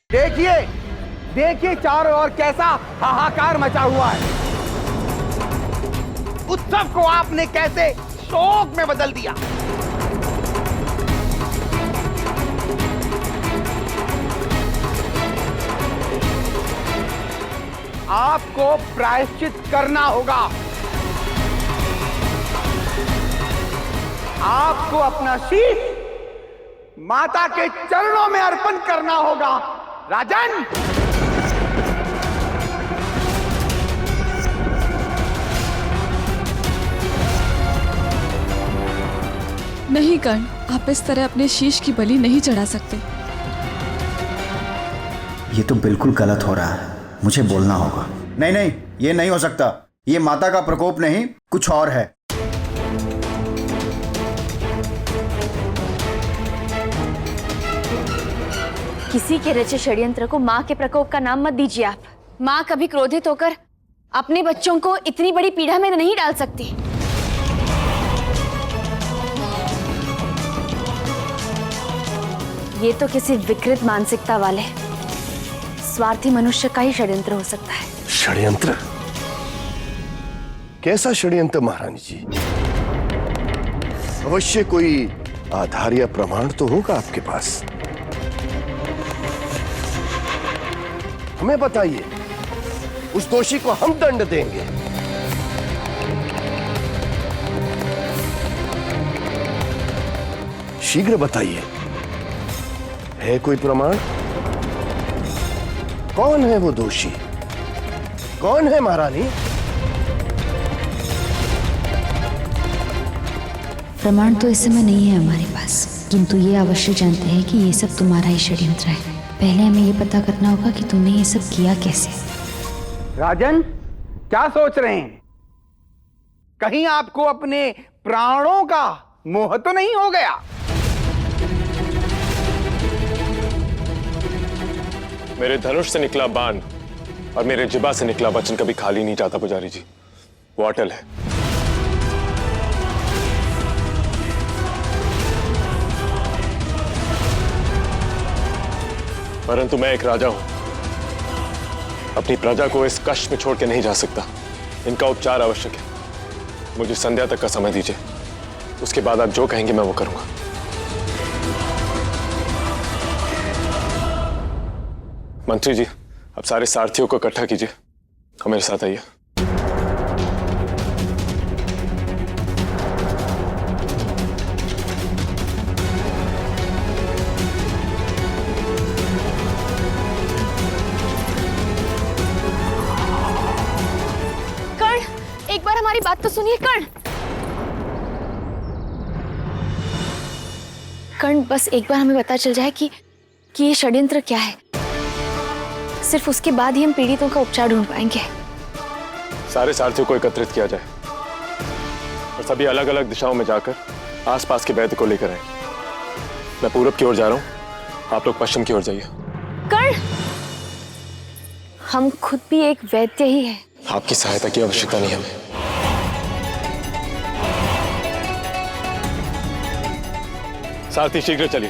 देखिए देखिए चारों ओर कैसा हाहाकार मचा हुआ है। उत्सव को आपने कैसे शोक में बदल दिया। आपको प्रायश्चित करना होगा। आपको अपना शीश माता के चरणों में अर्पण करना होगा। राजन, नहीं कर्ण, आप इस तरह अपने शीश की बलि नहीं चढ़ा सकते। ये तो बिल्कुल गलत हो रहा है, मुझे बोलना होगा। नहीं नहीं, ये नहीं हो सकता। ये माता का प्रकोप नहीं, कुछ और है। किसी के रचे षड्यंत्र को माँ के प्रकोप का नाम मत दीजिए आप। माँ कभी क्रोधित होकर अपने बच्चों को इतनी बड़ी पीड़ा में नहीं डाल सकती। ये तो किसी विकृत मानसिकता वाले स्वार्थी मनुष्य का ही षड्यंत्र हो सकता है। षड्यंत्र? कैसा षड्यंत्र महारानी जी? अवश्य कोई आधार या प्रमाण तो होगा आपके पास। हमें बताइए, उस दोषी को हम दंड देंगे। शीघ्र बताइए, है कोई प्रमाण? कौन है वो दोषी? कौन है महारानी? प्रमाण तो इस समय नहीं है हमारे पास, किंतु ये अवश्य जानते हैं कि ये सब तुम्हारा ही षड्यंत्र है। पहले हमें ये पता करना होगा कि तुमने ये सब किया कैसे। राजन, क्या सोच रहे हैं? कहीं आपको अपने प्राणों का मोह तो नहीं हो गया? मेरे धनुष से निकला बाण और मेरे जिबा से निकला वचन कभी खाली नहीं जाता पुजारी जी, वो अटल है। परंतु मैं एक राजा हूं, अपनी प्रजा को इस कष्ट में छोड़ के नहीं जा सकता। इनका उपचार आवश्यक है। मुझे संध्या तक का समय दीजिए, उसके बाद आप जो कहेंगे मैं वो करूंगा। मंत्री जी, अब सारे सारथियों को इकट्ठा कीजिए और मेरे साथ आइए। हमारी बात तो सुनिए कर्ण। कर्ण, बस एक बार हमें पता चल जाए कि ये षड्यंत्र क्या है, सिर्फ उसके बाद ही हम पीड़ितों का उपचार ढूंढ पाएंगे। सारे सारथियों को एकत्रित किया जाए और सभी अलग अलग दिशाओं में जाकर आसपास के वैद्य को लेकर आए। मैं पूरब की ओर जा रहा हूं, आप लोग पश्चिम की ओर जाइए। कर्ण, हम खुद भी एक वैद्य ही है। आपकी सहायता की आवश्यकता नहीं हमें। सारथी शीघ्र चलिए।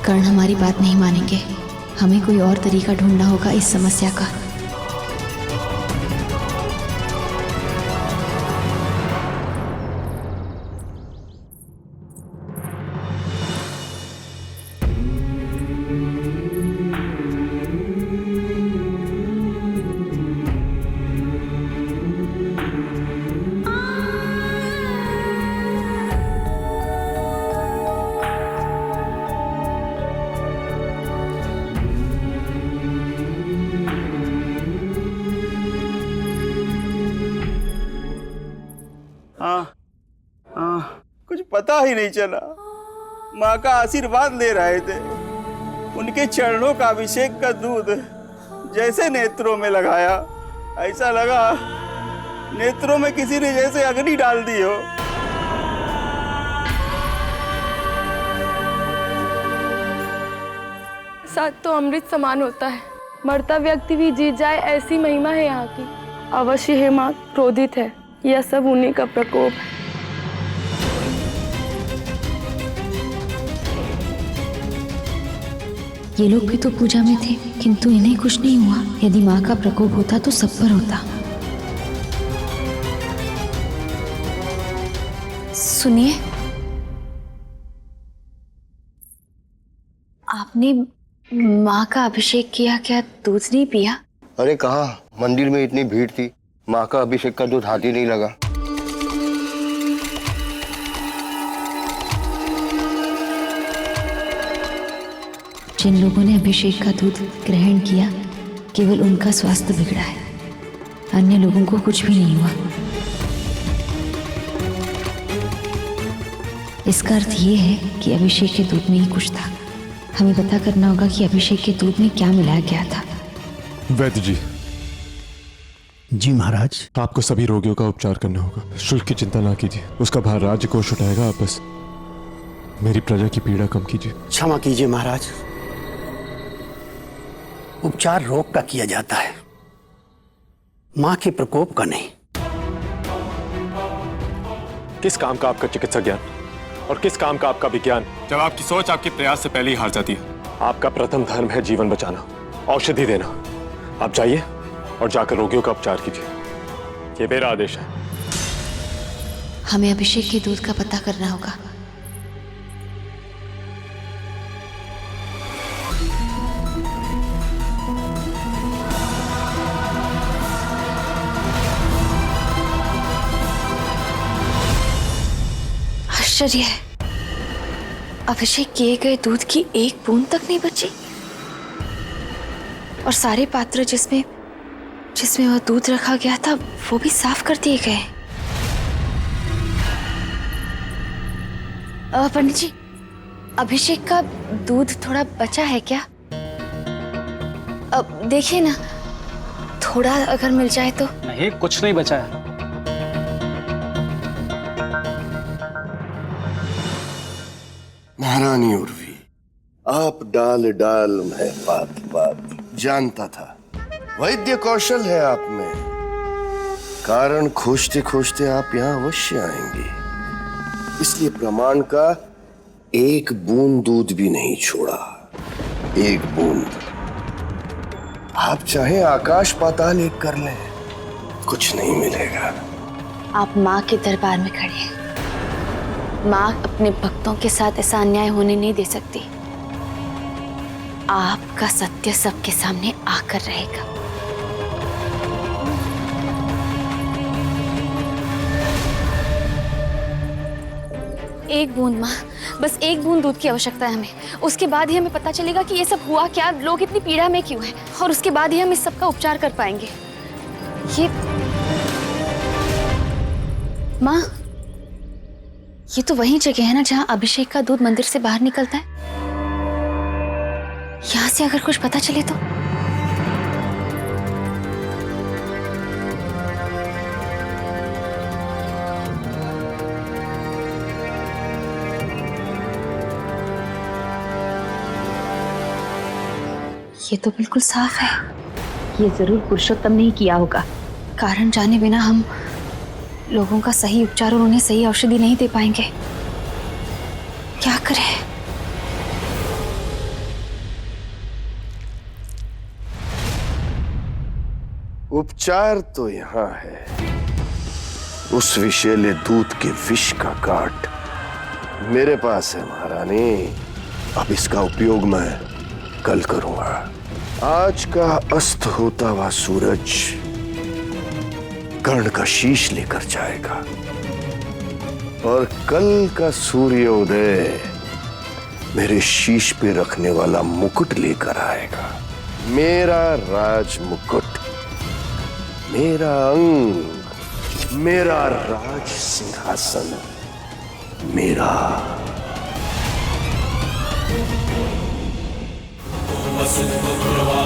कर्ण हमारी बात नहीं मानेंगे, हमें कोई और तरीका ढूंढना होगा इस समस्या का। कुछ पता ही नहीं चला। माँ का आशीर्वाद ले रहे थे, उनके चरणों का अभिषेक का दूध जैसे नेत्रों में लगाया, ऐसा लगा नेत्रों में किसी ने जैसे अग्नि डाल दी हो। साथ तो अमृत समान होता है, मरता व्यक्ति भी जीत जाए, ऐसी महिमा है यहाँ की। अवश्य है माँ क्रोधित है, यह सब उन्हीं का प्रकोप है। ये लोग भी तो पूजा में थे, किंतु इन्हें कुछ नहीं हुआ। यदि माँ का प्रकोप होता तो सब पर होता। सुनिए, आपने माँ का अभिषेक किया, क्या दूध नहीं पिया? अरे कहाँ, मंदिर में इतनी भीड़ थी, माँ का अभिषेक का दूध हाथ ही नहीं लगा। जिन लोगों ने अभिषेक का दूध ग्रहण किया, केवल उनका स्वास्थ्य बिगड़ा है, अन्य लोगों को कुछ भी नहीं हुआ। इसका अर्थ ये है कि अभिषेक के दूध में ही कुछ था। हमें पता करना होगा कि अभिषेक के दूध में क्या मिलाया गया था। वैद्य जी। जी महाराज। आपको सभी रोगियों का उपचार करना होगा। शुल्क की चिंता ना कीजिए, उसका भार राज्य कोष उठाएगा। आप बस मेरी प्रजा की पीड़ा कम कीजिए। क्षमा कीजिए महाराज, उपचार रोग का किया जाता है, मां के प्रकोप का नहीं। किस काम का आपका चिकित्सा ज्ञान और किस काम का आपका विज्ञान, जब आपकी सोच आपके प्रयास से पहले ही हार जाती है। आपका प्रथम धर्म है जीवन बचाना, औषधि देना। आप जाइए और जाकर रोगियों का उपचार कीजिए, ये मेरा आदेश है। हमें अभिषेक के दूध का पता करना होगा। आश्चर्य है, अभिषेक किए गए दूध की एक बूंद तक नहीं बची, और सारे पात्र जिसमें वह दूध रखा गया था वो भी साफ कर दिए गए। पंडित जी, अभिषेक का दूध थोड़ा बचा है क्या? अब देखिए ना, थोड़ा अगर मिल जाए तो। नहीं, कुछ नहीं बचा है। महारानी उर्वी, आप डाल डाल में बात बात जानता था। वैद्य कौशल है आप में, कारण खोजते खोजते आप यहाँ अवश्य आएंगे। इसलिए प्रमाण का एक बूंद दूध भी नहीं छोड़ा, एक बूंद। आप चाहे आकाश पाताल एक कर लें, कुछ नहीं मिलेगा। आप माँ के दरबार में खड़े हैं, माँ अपने भक्तों के साथ ऐसा अन्याय होने नहीं दे सकती। आपका सत्य सबके सामने आकर रहेगा। एक बूंद माँ, बस एक बूंद दूध की आवश्यकता है हमें। उसके बाद ही हमें पता चलेगा कि ये सब हुआ क्या, लोग इतनी पीड़ा में क्यों हैं, और उसके बाद ही हम इस सब का उपचार कर पाएंगे। ये माँ, ये तो वही जगह है ना जहाँ अभिषेक का दूध मंदिर से बाहर निकलता है। यहाँ से अगर कुछ पता चले तो। ये तो बिल्कुल साफ है, ये जरूर पुरुषोत्तम ने ही किया होगा। कारण जाने बिना हम लोगों का सही उपचार और उन्हें सही औषधि नहीं दे पाएंगे। क्या करें? उपचार तो यहाँ है, उस विषैले दूध के विष का काट मेरे पास है महारानी। अब इसका उपयोग मैं कल करूंगा। आज का अस्त होता हुआ सूरज कर्ण का शीश लेकर जाएगा, और कल का सूर्योदय मेरे शीश पे रखने वाला मुकुट लेकर आएगा। मेरा राज मुकुट, मेरा अंग, मेरा राज सिंहासन, मेरा। सुख प्रवाह